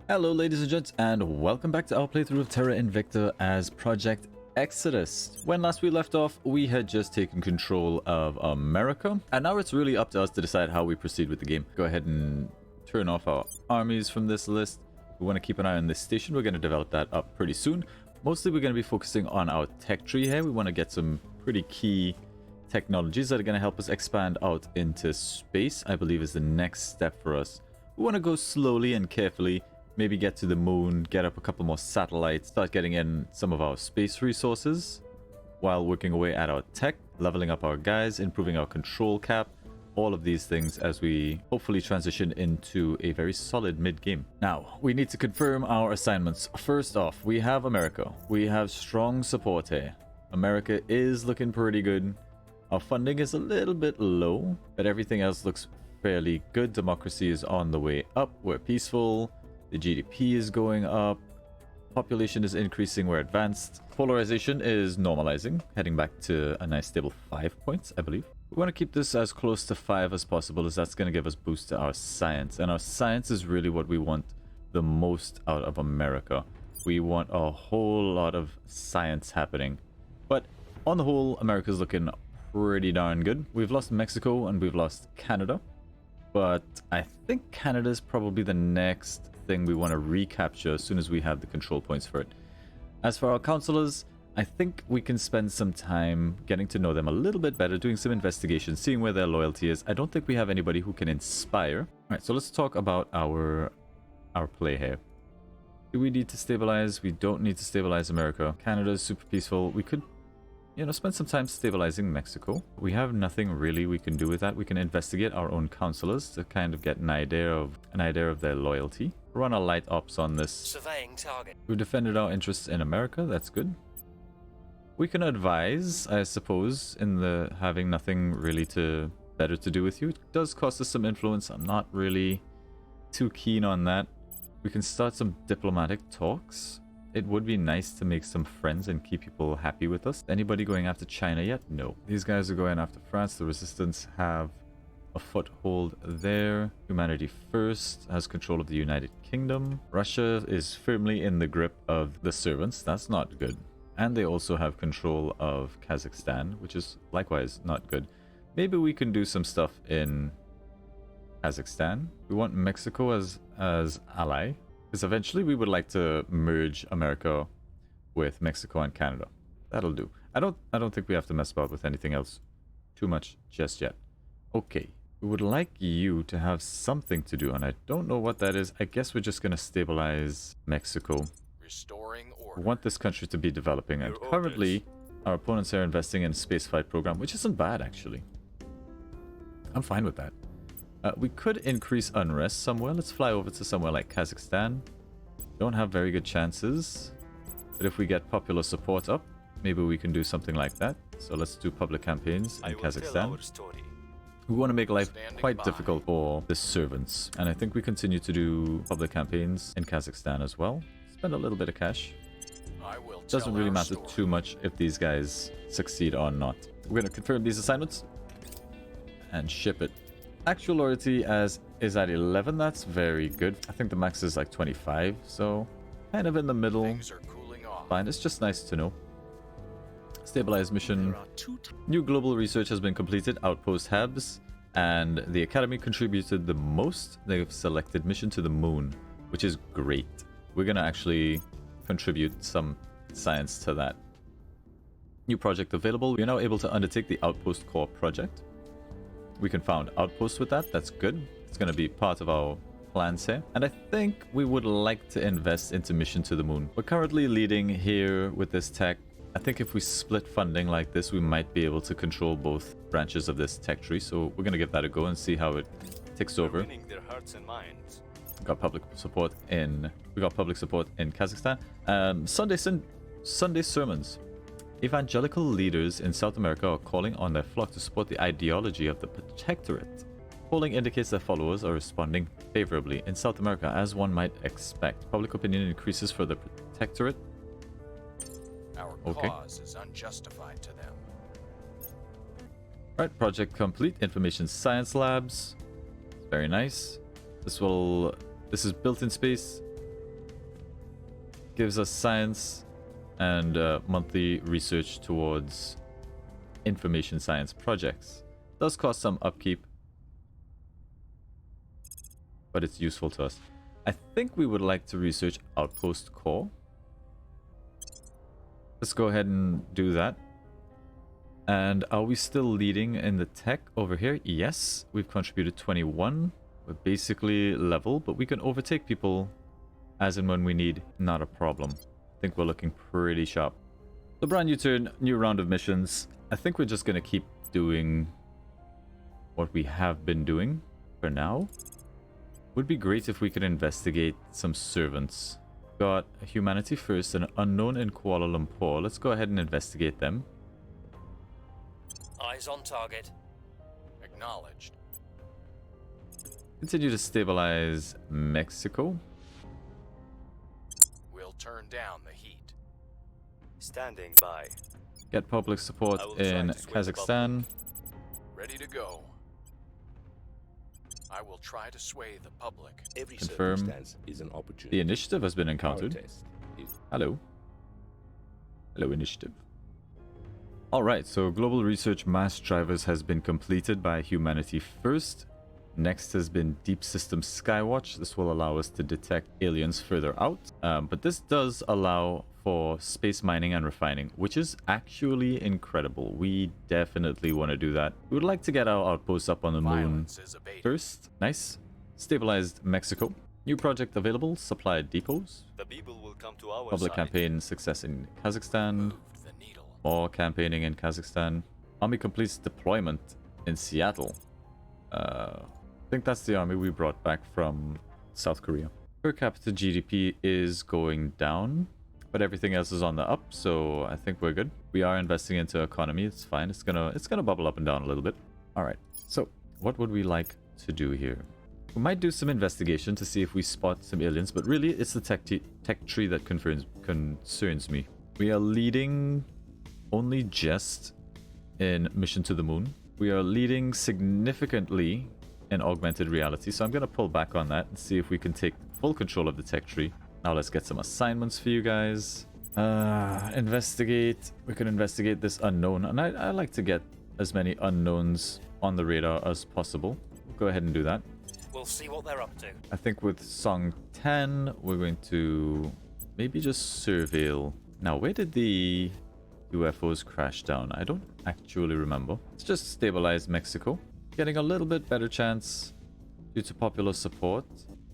Hello ladies and gents, and welcome back to our playthrough of Terra Invicta as Project Exodus. When last we left off, we had just taken control of America, and now it's really up to us to decide how we proceed with the game. Go ahead and turn off our armies from this list. We want to keep an eye on this station. We're going to develop that up pretty soon. Mostly we're going to be focusing on our tech tree here. We want to get some pretty key technologies that are going to help us expand out into space, I believe is the next step for us. We want to go slowly and carefully. Maybe get to the moon, get up a couple more satellites, start getting in some of our space resources while working away at our tech, leveling up our guys, improving our control cap, all of these things as we hopefully transition into a very solid mid-game. Now, we need to confirm our assignments. First off, we have America. We have strong support here. America is looking pretty good. Our funding is a little bit low, but everything else looks fairly good. Democracy is on the way up. We're peaceful. The GDP is going up, population is increasing, we're advanced. Polarization is normalizing, heading back to a nice stable 5 points, I believe. We want to keep this as close to 5 as possible, as that's going to give us boost to our science. And our science is really what we want the most out of America. We want a whole lot of science happening. But on the whole, America's looking pretty darn good. We've lost Mexico and we've lost Canada. But I think Canada is probably the next thing we want to recapture as soon as we have the control points for it. As for our counselors, I think we can spend some time getting to know them a little bit better, doing some investigation, seeing where their loyalty is. I don't think we have anybody who can inspire. All right, so let's talk about our play here. Do we need to stabilize? We don't need to stabilize America. Canada is super peaceful. We could, spend some time stabilizing Mexico. We have nothing really we can do with that. We can investigate our own counselors to kind of get an idea of their loyalty. Run a light ops on this. Surveying target. We've defended our interests in America. That's good. We can advise, I suppose, in the having nothing really better to do with you. It does cost us some influence. I'm not really too keen on that. We can start some diplomatic talks. It would be nice to make some friends and keep people happy with us. Anybody going after China yet? No. These guys are going after France. The resistance have a foothold there. Humanity First has control of the United Kingdom. Russia is firmly in the grip of the servants. That's not good. And they also have control of Kazakhstan, which is likewise not good. Maybe we can do some stuff in Kazakhstan. We want Mexico as ally. Because eventually we would like to merge America with Mexico and Canada. That'll do. I don't think we have to mess about with anything else too much just yet. Okay. We would like you to have something to do, and I don't know what that is. I guess we're just gonna stabilize Mexico. Restoring order. We want this country to be developing, and currently our opponents are investing in a spaceflight program, which isn't bad actually. I'm fine with that. We could increase unrest somewhere. Let's fly over to somewhere like Kazakhstan. Don't have very good chances. But if we get popular support up, maybe we can do something like that. So let's do public campaigns in Kazakhstan. We want to make life quite difficult for the servants. And I think we continue to do public campaigns in Kazakhstan as well. Spend a little bit of cash. Doesn't really matter too much if these guys succeed or not. We're going to confirm these assignments and ship it. Actual loyalty is at 11. That's very good. I think the max is like 25, so kind of in the middle. Things are cooling off. Fine, it's just nice to know. Stabilized mission. New global research has been completed. Outpost Habs, and the Academy contributed the most. They've selected mission to the moon, which is great. We're gonna actually contribute some science to that. New project available. We are now able to undertake the Outpost Core project. We can found outposts with that. That's good. It's going to be part of our plans here. And I think we would like to invest into mission to the moon. We're currently leading here with this tech. I think if we split funding like this, we might be able to control both branches of this tech tree. So we're going to give that a go and see how it ticks over. Their hearts and minds. We got public support in Kazakhstan. Sunday sermons. Evangelical leaders in South America are calling on their flock to support the ideology of the Protectorate. Polling indicates their followers are responding favorably in South America, as one might expect. Public opinion increases for the Protectorate. Our cause is unjustified to them. Right, project complete. Information Science Labs. Very nice. This is built in space. Gives us science and monthly research towards information science projects. Does cost some upkeep, but it's useful to us. I think we would like to research Outpost Core. Let's go ahead and do that. And are we still leading in the tech over here? Yes, we've contributed 21. We're basically level, but we can overtake people as and when we need. Not a problem. I think we're looking pretty sharp. The brand new turn, new round of missions. I think we're just going to keep doing what we have been doing for now. Would be great if we could investigate some servants. Got Humanity First and Unknown in Kuala Lumpur. Let's go ahead and investigate them. Eyes on target. Acknowledged. Continue to stabilize Mexico. We'll turn down the heat. Standing by. Get public support in Kazakhstan. Ready to go. I will try to sway the public. Every Confirm. circumstance is an opportunity. The initiative has been Our encountered. test is Hello. Hello, initiative. Alright, so global research mass drivers has been completed by Humanity First. Next has been Deep System Skywatch. This will allow us to detect aliens further out. But this does allow for space mining and refining, which is actually incredible. We definitely want to do that. We would like to get our outposts up on the moon Violence is abated. first. Nice. Stabilized Mexico. New project available. Supply depots. the people will come to our Public side. campaign success in Kazakhstan. Moved the needle. More campaigning in Kazakhstan. Army completes deployment in Seattle. I think that's the army we brought back from South Korea. Per capita GDP is going down, but everything else is on the up, so I think we're good. We are investing into economy. It's fine. It's gonna bubble up and down a little bit. All right. So what would we like to do here? We might do some investigation to see if we spot some aliens, but really it's the tech tree that concerns me. We are leading only just in Mission to the Moon. We are leading significantly in augmented reality, so I'm going to pull back on that and see if we can take full control of the tech tree. Now let's get some assignments for you guys. Investigate. We can investigate this unknown, and I like to get as many unknowns on the radar as possible. We'll go ahead and do that. We'll see what they're up to. I think with Song 10, we're going to maybe just surveil. Now, where did the UFOs crash down? I don't actually remember. Let's just stabilize Mexico. Getting a little bit better chance due to popular support.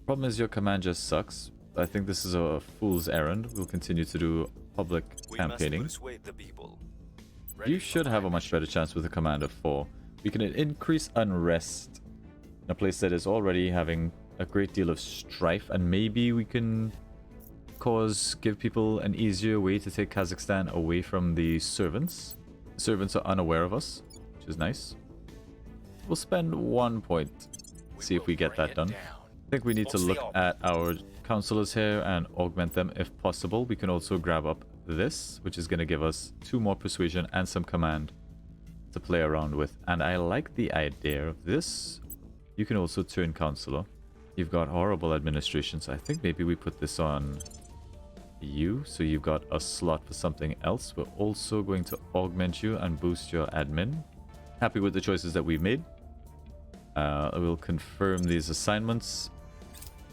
Problem is your command just sucks. I think this is a fool's errand. We'll continue to do public We campaigning. must persuade the people. Ready You for should my have a much mission. better chance with a command of 4. We can increase unrest in a place that is already having a great deal of strife, and maybe we can give people an easier way to take Kazakhstan away from the servants. The servants are unaware of us, which is nice. We'll spend 1 point, see if we get that done. I think we need to What's the look op? at our counselors here and augment them if possible. We can also grab up this, which is going to give us 2 more persuasion and some command to play around with. And I like the idea of this. You can also turn counselor. You've got horrible administration, so I think maybe we put this on you, so you've got a slot for something else. We're also going to augment you and boost your admin. Happy with the choices that we've made. I will confirm these assignments.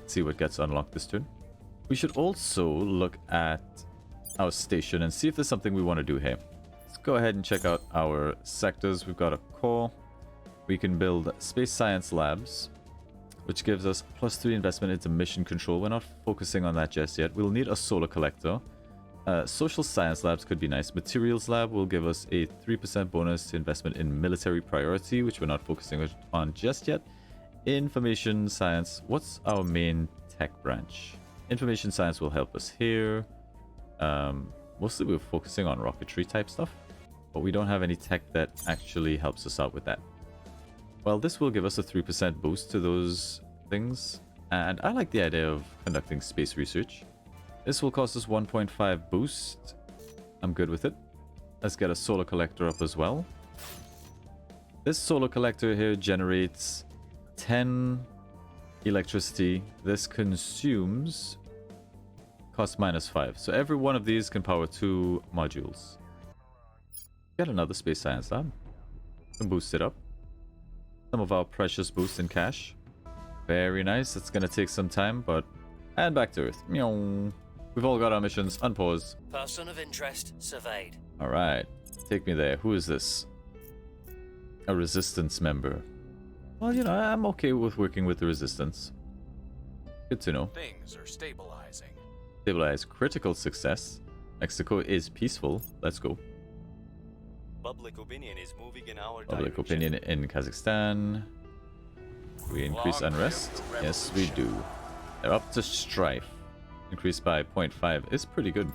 See what gets unlocked this turn. We should also look at our station and see if there's something we want to do here. Let's go ahead and check out our sectors. We've got a core. We can build space science labs, which gives us +3 investment into mission control. We're not focusing on that just yet. We'll need a solar collector. Social science labs could be nice. Materials lab will give us a 3% bonus to investment in military priority, which we're not focusing on just yet. Information science. What's our main tech branch? Information science will help us here. Mostly we're focusing on rocketry type stuff, but we don't have any tech that actually helps us out with that. Well, this will give us a 3% boost to those things, and I like the idea of conducting space research. This will cost us 1.5 boost. I'm good with it. Let's get a solar collector up as well. This solar collector here generates 10 electricity. This consumes Cost -5. So every one of these can power 2 modules. Get another space science lab. And boost it up. Some of our precious boosts in cash. Very nice. It's gonna take some time, but... And back to Earth. Meow. We've all got our missions. Unpause. Person of interest surveyed. Alright. Take me there. Who is this? A resistance member. Well, you know, I'm okay with working with the resistance. Good to know. Things are stabilizing. Stabilize critical success. Mexico is peaceful. Let's go. Public opinion is moving in our Public direction. opinion in Kazakhstan. We increase Long unrest? live the Yes, we do. They're up to strife. Increased by 0.5 is pretty good.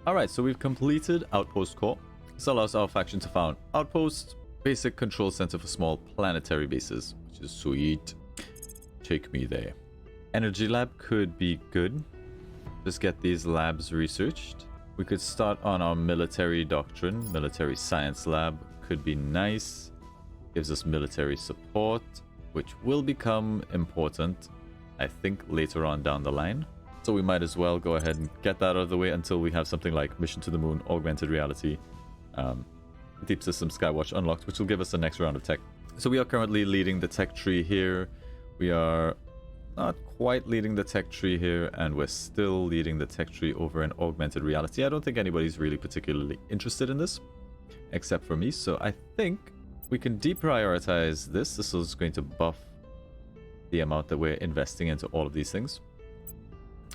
Alright, so we've completed Outpost Core. This allows our faction to found Outpost, basic control center for small planetary bases, which is sweet. Take me there. Energy lab could be good. Just get these labs researched. We could start on our military doctrine. Military science lab could be nice. Gives us military support, which will become important, I think, later on down the line. So we might as well go ahead and get that out of the way until we have something like Mission to the Moon, Augmented Reality, Deep System Skywatch unlocked, which will give us the next round of tech. So we are currently leading the tech tree here. We are not quite leading the tech tree here, and we're still leading the tech tree over in Augmented Reality. I don't think anybody's really particularly interested in this, except for me. So I think we can deprioritize this. This is going to buff the amount that we're investing into all of these things.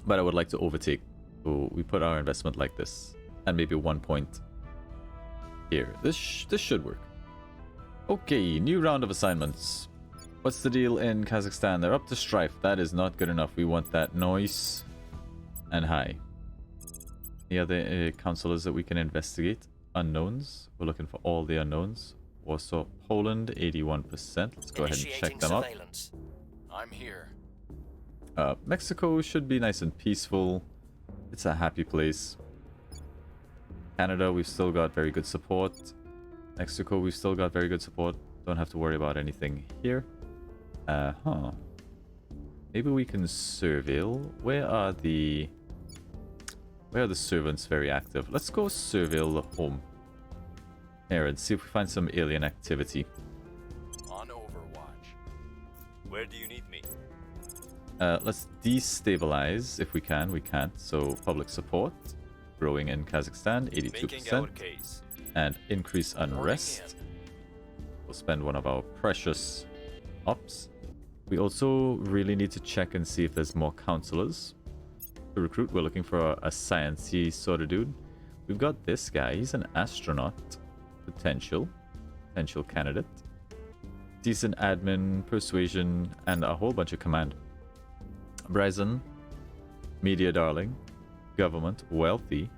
But I would like to overtake. So we put our investment like this, and maybe 1 point here. This should work. Okay, new round of assignments. What's the deal in Kazakhstan? They're up to strife. That is not good enough. We want that noise and high. Any other councillors that we can investigate? Unknowns. We're looking for all the unknowns. Warsaw, Poland, 81%. Let's go ahead and check them out. I'm here. Mexico should be nice and peaceful. It's a happy place. Canada, we've still got very good support. Mexico, we've still got very good support. Don't have to worry about anything here. Maybe we can surveil. Where are the servants very active? Let's go surveil the home here and see if we find some alien activity. On Overwatch. Where do you need me? Let's destabilize if we can. We can't. So public support growing in Kazakhstan, 82%, Case. and increase unrest. We'll spend one of our precious ops. We also really need to check and see if there's more counselors to recruit. We're looking for a sciencey sort of dude. We've got this guy. He's an astronaut. Potential candidate. Decent admin, persuasion, and a whole bunch of command. Bryson, media darling, government, wealthy,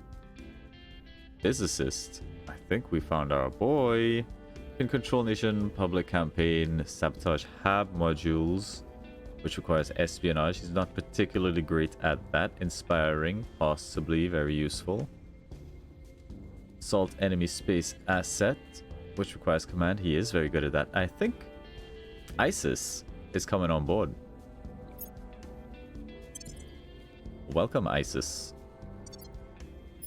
physicist. I think we found our boy. Can control nation, public campaign, sabotage hab modules, which requires espionage. He's not particularly great at that. Inspiring, possibly very useful. Assault enemy space asset, which requires command. He is very good at that. I think ISIS is coming on board. Welcome, ISIS.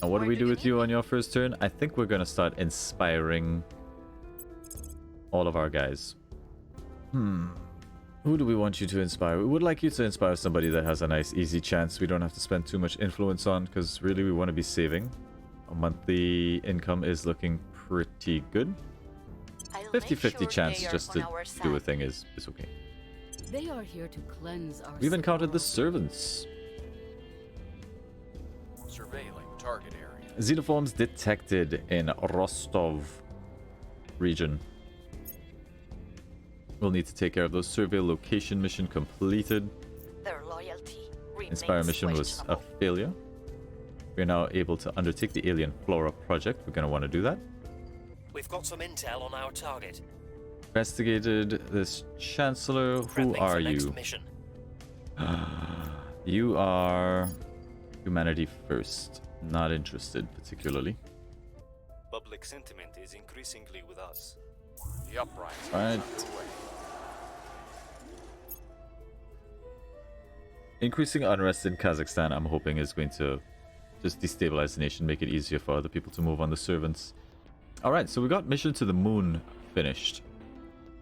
And what do we do with you on your first turn? I think we're going to start inspiring all of our guys. Who do we want you to inspire? We would like you to inspire somebody that has a nice, easy chance we don't have to spend too much influence on, because really we want to be saving. Our monthly income is looking pretty good. 50-50 chance just to do a thing is okay. They are here to cleanse our We've encountered the world. servants. Surveilling target area. Xenoforms detected in Rostov region. We'll need to take care of those. Survey location mission completed. Their loyalty Inspire mission was a failure. We're now able to undertake the Alien Flora project. We're going to want to do that. We've got some intel on our target. Investigated this Chancellor. Who Prepping are for next you? mission. You are Humanity First. Not interested particularly. Public sentiment is increasingly with us. The uprising Right. is underway. Increasing unrest in Kazakhstan, I'm hoping, is going to just destabilize the nation, make it easier for other people to move on the servants. Alright, so we got Mission to the Moon finished.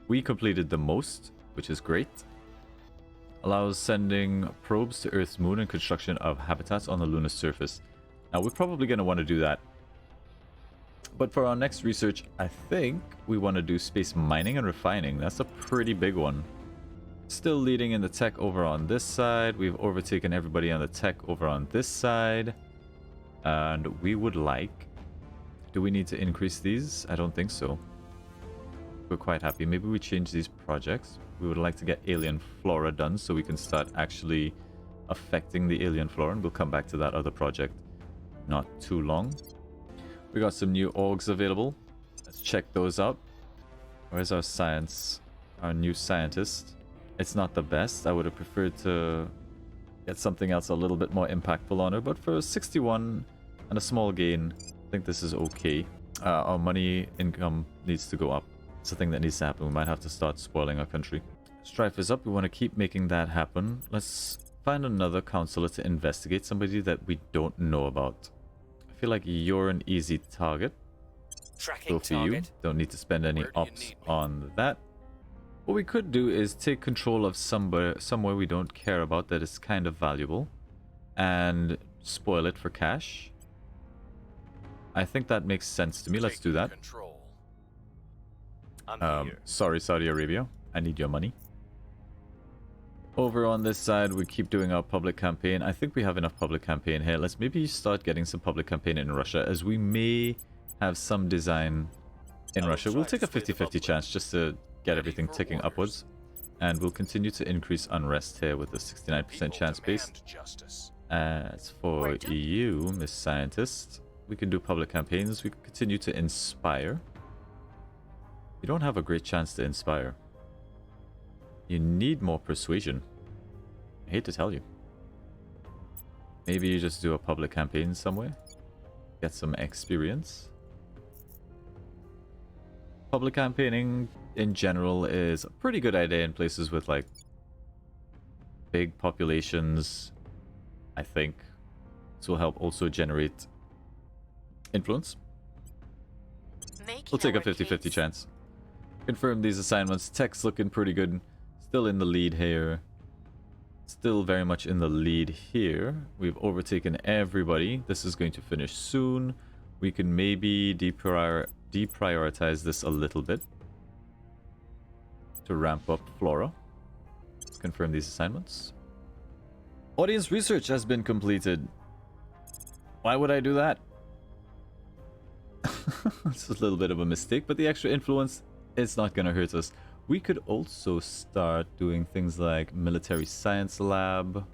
We completed the most, which is great. Allows sending probes to Earth's moon and construction of habitats on the lunar surface. Now, we're probably going to want to do that. But for our next research, I think we want to do space mining and refining. That's a pretty big one. Still leading in the tech over on this side. We've overtaken everybody on the tech over on this side. And we would like... Do we need to increase these? I don't think so. We're quite happy. Maybe we change these projects. We would like to get alien flora done so we can start actually affecting the alien flora. And we'll come back to that other project not too long. We got some new orgs available. Let's check those out. Where's our science? Our new scientist. It's not the best. I would have preferred to get something else a little bit more impactful on her. But for 61 and a small gain, I think this is okay. Our money income needs to go up. It's a thing that needs to happen. We might have to start spoiling our country. Strife is up. We want to keep making that happen. Let's find another counselor to investigate. Somebody that we don't know about. I feel like you're an easy target. Tracking Go for target. you. Don't need to spend any ops on that. What we could do is take control of somewhere we don't care about that is kind of valuable and spoil it for cash. I think that makes sense to me. Let's do that. Control. I'm here. Sorry, Saudi Arabia. I need your money. Over on this side, we keep doing our public campaign. I think we have enough public campaign here. Let's maybe start getting some public campaign in Russia, as we may have some design in Russia. We'll take a 50-50 chance just to get everything ticking upwards. And we'll continue to increase unrest here with the 69% chance base. As for EU, Miss Scientist, we can do public campaigns. We can continue to inspire. You don't have a great chance to inspire. You need more persuasion. I hate to tell you. Maybe you just do a public campaign somewhere. Get some experience. Public campaigning in general is a pretty good idea in places with like big populations, I think. This will help also generate influence. We'll take a 50-50 chance. Confirm these assignments. Tech's looking pretty good. Still in the lead here. Still very much in the lead here. We've overtaken everybody. This is going to finish soon. We can maybe deprioritize this a little bit to ramp up Flora. Let's confirm these assignments. Audience research has been completed. Why would I do that? It's a little bit of a mistake, but the extra influence is not going to hurt us. We could also start doing things like military science lab.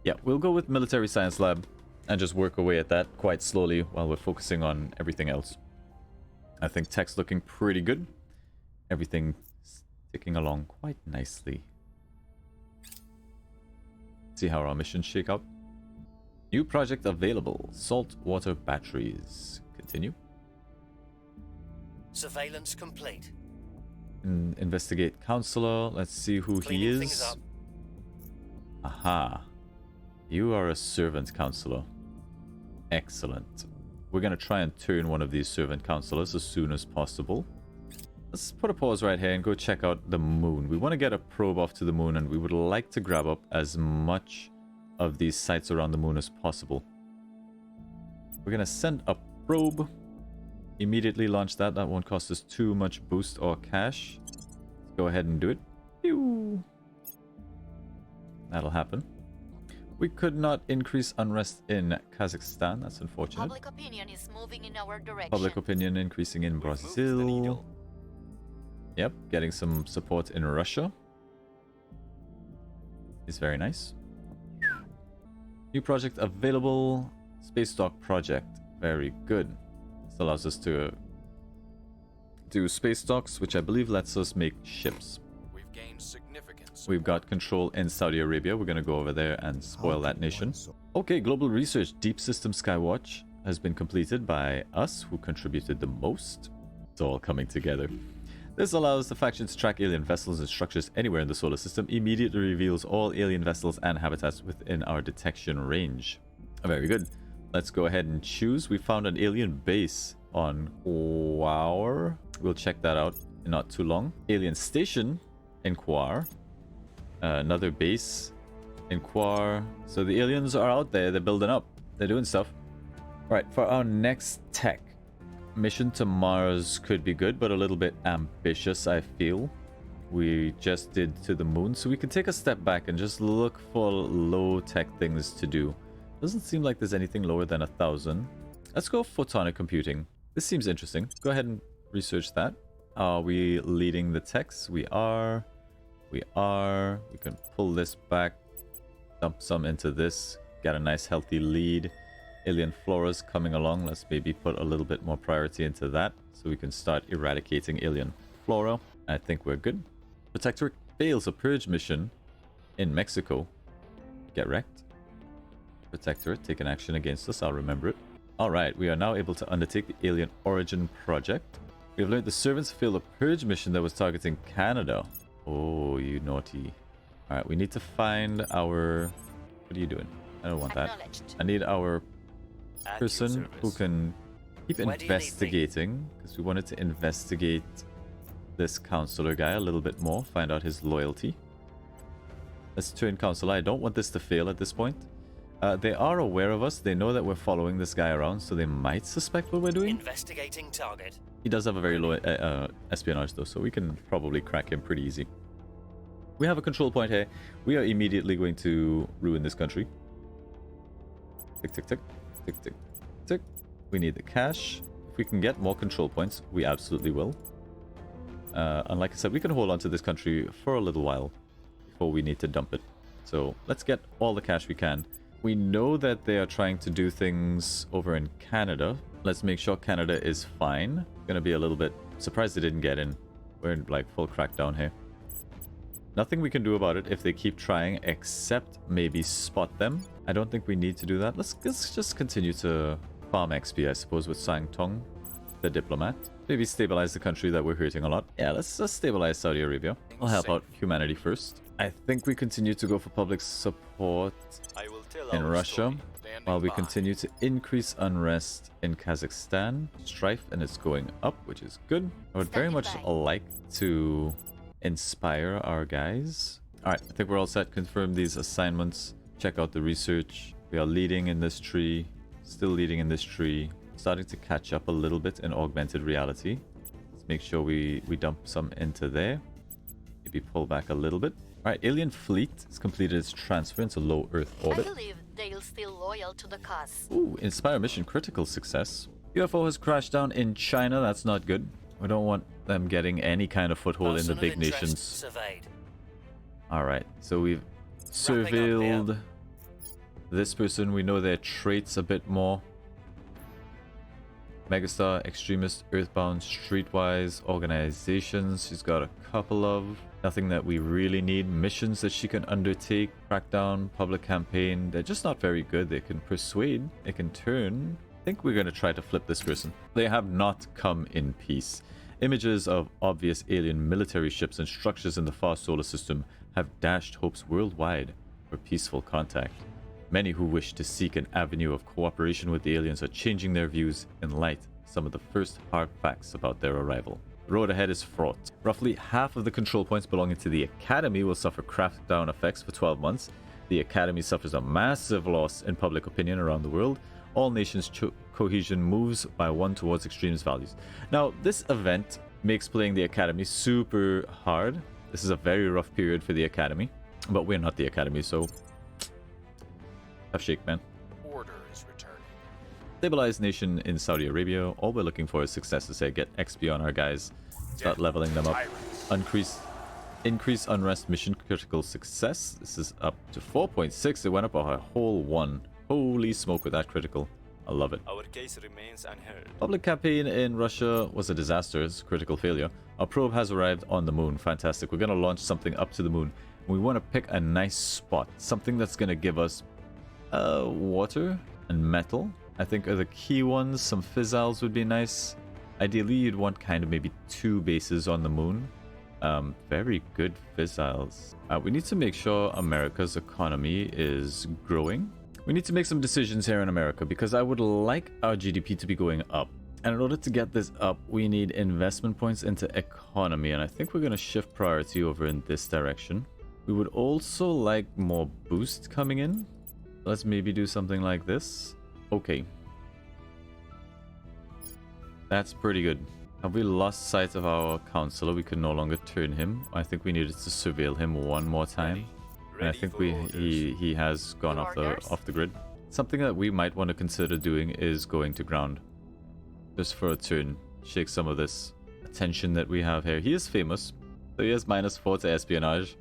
Yeah, we'll go with military science lab and just work away at that quite slowly while we're focusing on everything else. I think tech's looking pretty good. Everything's ticking along quite nicely. See how our missions shake out. New project available. Saltwater batteries. Continue. Surveillance complete. Investigate counselor. Let's see who he Cleaning things is. up. Aha. You are a servant counselor. Excellent. We're going to try and turn one of these servant counselors as soon as possible. Let's put a pause right here and go check out the moon. We want to get a probe off to the moon, and we would like to grab up as much of these sites around the moon as possible. We're going to send a probe. Immediately launch that. That won't cost us too much boost or cash. Let's go ahead and do it. Pew! That'll happen. We could not increase unrest in Kazakhstan. That's unfortunate. Public opinion is moving in our direction. Public opinion increasing in We've moved the Brazil. needle. Yep, getting some support in Russia. Is very nice. New project available. Space dock project. Very good. This allows us to do space docks, which I believe lets us make ships. We've gained significance. We've got control in Saudi Arabia. We're going to go over there and spoil that nation. Okay, global research. Deep System Skywatch has been completed by us, who contributed the most. It's all coming together. This allows the faction to track alien vessels and structures anywhere in the solar system, immediately reveals all alien vessels and habitats within our detection range. Very good. Let's go ahead and choose. We found an alien base on Quar. We'll check that out in not too long. Alien station in Quar. Another base in Quar. So the aliens are out there. They're building up. They're doing stuff. Right, for our next tech. Mission to Mars could be good, but a little bit ambitious, I feel. We just did to the moon, so we can take a step back and just look for low-tech things to do. Doesn't seem like there's anything lower than 1,000. Let's go Photonic Computing. This seems interesting. Go ahead and research that. Are we leading the techs? We are. We are. We can pull this back, dump some into this, get a nice healthy lead. Alien flora's coming along. Let's maybe put a little bit more priority into that so we can start eradicating alien flora. I think we're good. Protectorate fails a purge mission in Mexico. Get wrecked. Protectorate taking action against us. I'll remember it. Alright, we are now able to undertake the Alien Origin project. We have learned the servants failed a purge mission that was targeting Canada. Oh, you naughty. Alright, we need to find our... What are you doing? I don't want that. I need our person who can keep investigating, because we wanted to investigate this counselor guy a little bit more, find out his loyalty. Let's turn counselor. I don't want this to fail at this point. They are aware of us. They know that we're following this guy around, so they might suspect what we're doing. Investigating target. He does have a very low espionage though, so we can probably crack him pretty easy. We have a control point here. We are immediately going to ruin this country. Tick, tick, tick. Tick, tick, tick. We need the cash. If we can get more control points, we absolutely will. And like I said, we can hold on to this country for a little while before we need to dump it. So let's get all the cash we can. We know that they are trying to do things over in Canada. Let's make sure Canada is fine. Gonna be a little bit surprised they didn't get in. We're in like full crackdown here. Nothing we can do about it if they keep trying, except maybe spot them. I don't think we need to do that. Let's just continue to farm XP, I suppose, with Sang Tong, the diplomat. Maybe stabilize the country that we're hurting a lot. Yeah, let's just stabilize Saudi Arabia. I'll help out humanity first. I think we continue to go for public support in Russia, while we continue to increase unrest in Kazakhstan. Strife, and it's going up, which is good. I would very much like to inspire our guys. Alright, I think we're all set. Confirm these assignments. Check out the research. We are leading in this tree. Still leading in this tree. Starting to catch up a little bit in augmented reality. Let's make sure we dump some into there. Maybe pull back a little bit. Alright, alien fleet has completed its transfer into low Earth orbit. I believe they're still loyal to the cause. Ooh, inspire mission critical success. UFO has crashed down in China. That's not good. We don't want them getting any kind of foothold in the big nations. Alright, so we've surveilled this person. We know their traits a bit more. Megastar, extremist, earthbound, streetwise organizations. She's got a couple of. Nothing that we really need. Missions that she can undertake. Crackdown, public campaign. They're just not very good. They can persuade. They can turn. I think we're going to try to flip this person. They have not come in peace. Images of obvious alien military ships and structures in the far solar system have dashed hopes worldwide for peaceful contact. Many who wish to seek an avenue of cooperation with the aliens are changing their views in light of some of the first hard facts about their arrival. The road ahead is fraught. Roughly half of the control points belonging to the Academy will suffer crackdown effects for 12 months. The Academy suffers a massive loss in public opinion around the world. All nations' cohesion moves by one towards extremist values. Now, this event makes playing the Academy super hard. This is a very rough period for the Academy, but we're not the Academy, so tough shake, man. Order is returning. Stabilize nation in Saudi Arabia. All we're looking for is success to say get XP on our guys, start leveling them up, increase unrest mission critical success. This is up to 4.6. It went up a whole 1. Holy smoke with that critical. I love it. Our case remains unheard. Public campaign in Russia was a disaster. It's a critical failure. Our probe has arrived on the moon. Fantastic. We're going to launch something up to the moon. We want to pick a nice spot. Something that's going to give us water and metal. I think are the key ones. Some fizzles would be nice. Ideally, you'd want kind of maybe 2 bases on the moon. Very good fissiles. We need to make sure America's economy is growing. We need to make some decisions here in America because I would like our GDP to be going up. And in order to get this up, we need investment points into economy. And I think we're going to shift priority over in this direction. We would also like more boost coming in. Let's maybe do something like this. Okay. That's pretty good. Have we lost sight of our counselor? We can no longer turn him. I think we needed to surveil him one more time. And I think he has gone off the grid. Something that we might want to consider doing is going to ground. Just for a turn. Shake some of this attention that we have here. He is famous. So he has -4 to espionage.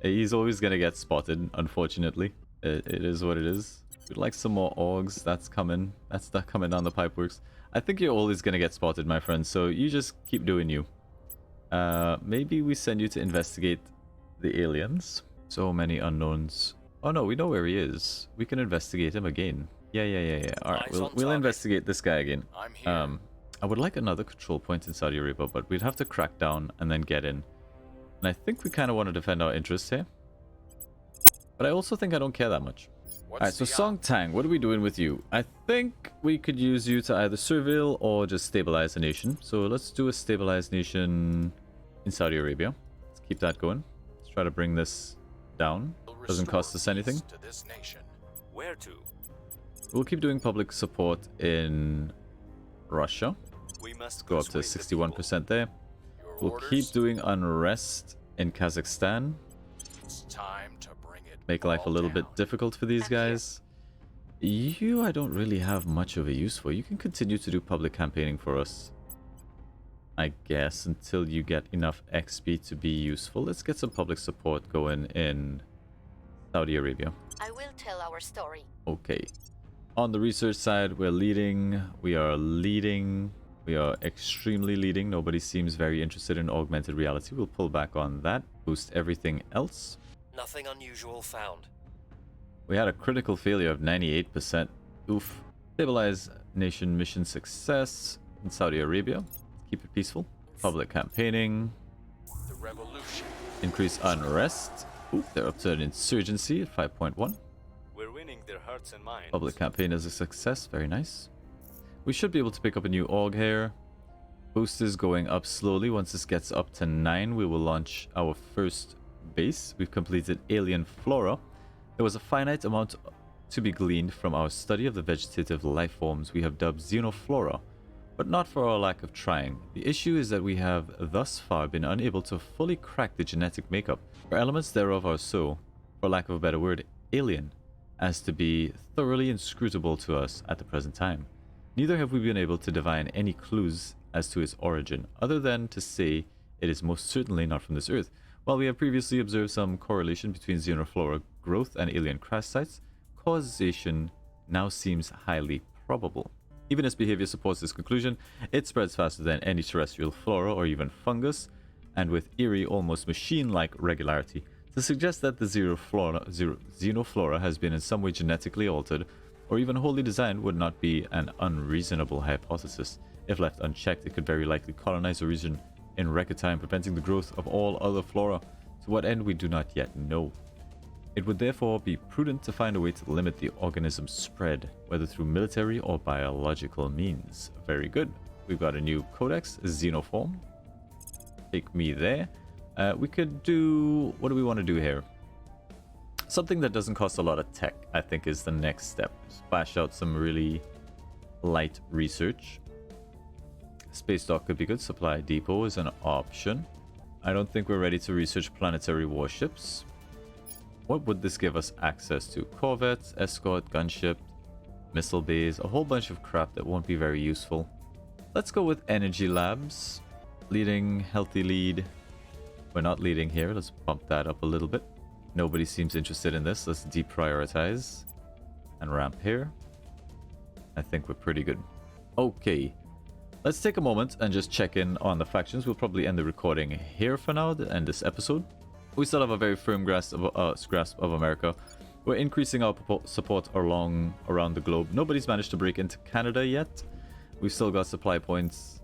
He's always going to get spotted, unfortunately. It is what it is. We'd like some more orgs. That's coming. That's coming down the pipeworks. I think you're always going to get spotted, my friend. So you just keep doing you. Maybe we send you to investigate the aliens. So many unknowns. Oh no, we know where he is. We can investigate him again. Yeah. Alright, we'll investigate this guy again. I'm here. I would like another control point in Saudi Arabia, but we'd have to crack down and then get in. And I think we kind of want to defend our interests here. But I also think I don't care that much. Alright, so Song Tang, what are we doing with you? I think we could use you to either surveil or just stabilize a nation. So let's do a stabilized nation in Saudi Arabia. Let's keep that going. Let's try to bring this down. Doesn't cost us anything. To this nation. Where to? We'll keep doing public support in Russia. We must Go up to 61% there. We'll keep doing unrest in Kazakhstan. It's time to bring it. Make life a little bit difficult for these guys. You, I don't really have much of a use for. You can continue to do public campaigning for us, I guess, until you get enough XP to be useful. Let's get some public support going in Saudi Arabia. I will tell our story. Okay. On the research side, we're leading. We are leading. We are extremely leading. Nobody seems very interested in augmented reality. We'll pull back on that. Boost everything else. Nothing unusual found. We had a critical failure of 98%. Oof. Stabilize nation mission success in Saudi Arabia. Keep it peaceful. Public campaigning. The revolution. Increase unrest. Ooh, they're up to an insurgency at 5.1. We're winning their hearts and minds. Public campaign is a success. Very nice. We should be able to pick up a new org here. Boost is going up slowly. Once this gets up to 9, we will launch our first base. We've completed alien flora. There was a finite amount to be gleaned from our study of the vegetative life forms we have dubbed xenoflora, but not for our lack of trying. The issue is that we have thus far been unable to fully crack the genetic makeup, for elements thereof are so, for lack of a better word, alien, as to be thoroughly inscrutable to us at the present time. Neither have we been able to divine any clues as to its origin, other than to say it is most certainly not from this earth. While we have previously observed some correlation between xenoflora growth and alien crash sites, causation now seems highly probable. Even as behavior supports this conclusion, it spreads faster than any terrestrial flora or even fungus, and with eerie, almost machine-like regularity. To suggest that the xenoflora has been in some way genetically altered or even wholly designed would not be an unreasonable hypothesis. If left unchecked, it could very likely colonize a region in record time, preventing the growth of all other flora. To what end we do not yet know. It would therefore be prudent to find a way to limit the organism's spread, whether through military or biological means. Very good. We've got a new codex, Xenoform. Take me there. We could do... what do we want to do here? Something that doesn't cost a lot of tech, I think, is the next step. Splash out some really light research. Space dock could be good. Supply depot is an option. I don't think we're ready to research planetary warships. What would this give us access to? Corvettes, escort, gunship, missile bays, a whole bunch of crap that won't be very useful. Let's go with energy labs. Leading, healthy lead. We're not leading here. Let's bump that up a little bit. Nobody seems interested in this. Let's deprioritize and ramp here. I think we're pretty good. Okay. Let's take a moment and just check in on the factions. We'll probably end the recording here for now to end this episode. We still have a very firm grasp of America. We're increasing our support around the globe. Nobody's managed to break into Canada yet. We've still got supply points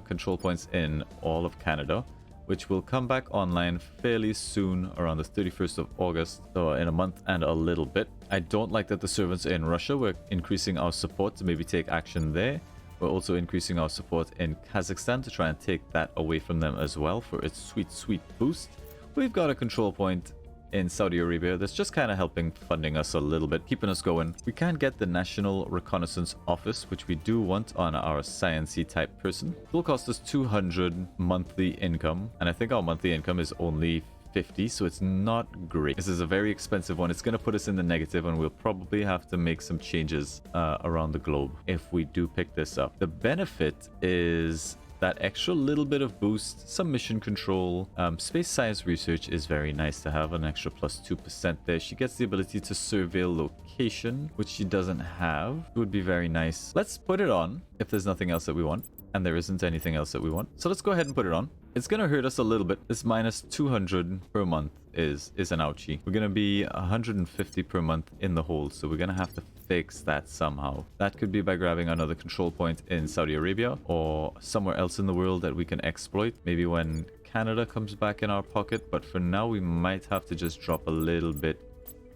control points in all of Canada, which will come back online fairly soon, around the 31st of August, so in a month and a little bit. I don't like that the servants are in Russia. We're increasing our support to maybe take action there. We're also increasing our support in Kazakhstan to try and take that away from them as well for its sweet, sweet boost. We've got a control point in Saudi Arabia that's just kind of helping funding us a little bit, keeping us going. We can't get the National Reconnaissance Office, which we do want on our sciencey type person. It will cost us 200 monthly income, and I think our monthly income is only 50, so it's not great. This is a very expensive one. It's going to put us in the negative, and we'll probably have to make some changes around the globe if we do pick this up. The benefit is that extra little bit of boost, some mission control. Space science research is very nice to have, an extra plus 2% there. She gets the ability to surveil location, which she doesn't have. It would be very nice. Let's put it on if there's nothing else that we want, and there isn't anything else that we want. So let's go ahead and put it on. It's gonna hurt us a little bit. This minus 200 per month is an ouchie. We're gonna be 150 per month in the hole, so we're gonna have to fix that somehow. That could be by grabbing another control point in Saudi Arabia or somewhere else in the world that we can exploit. Maybe when Canada comes back in our pocket, but for now we might have to just drop a little bit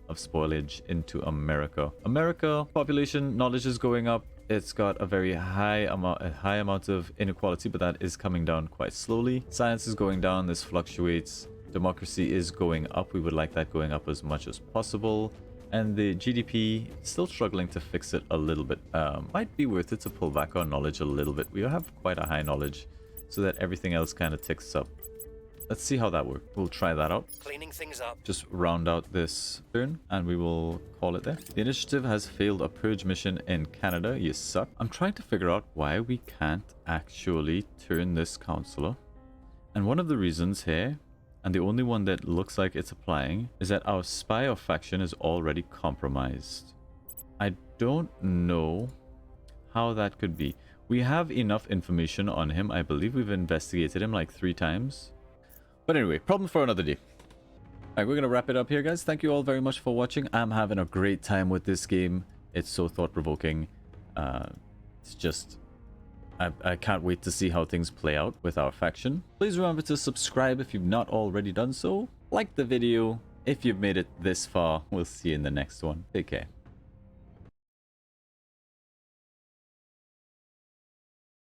of spoilage into America. America, population, knowledge is going up. It's got a very high amount of inequality, but that is coming down quite slowly. Science is going down. This fluctuates. Democracy is going up. We would like that going up as much as possible. And the GDP, still struggling to fix it a little bit. Might be worth it to pull back our knowledge a little bit. We have quite a high knowledge, so that everything else kind of ticks up. Let's see how that works. We'll try that out. Cleaning things up. Just round out this turn and we will call it there. The initiative has failed a purge mission in Canada. You suck. I'm trying to figure out why we can't actually turn this counselor. And one of the reasons here, and the only one that looks like it's applying, is that our spy or faction is already compromised. I don't know how that could be. We have enough information on him. I believe we've investigated him like 3 times. But anyway, problem for another day. Alright, we're going to wrap it up here, guys. Thank you all very much for watching. I'm having a great time with this game. It's so thought-provoking. It's just... I can't wait to see how things play out with our faction. Please remember to subscribe if you've not already done so. Like the video if you've made it this far. We'll see you in the next one. Take care.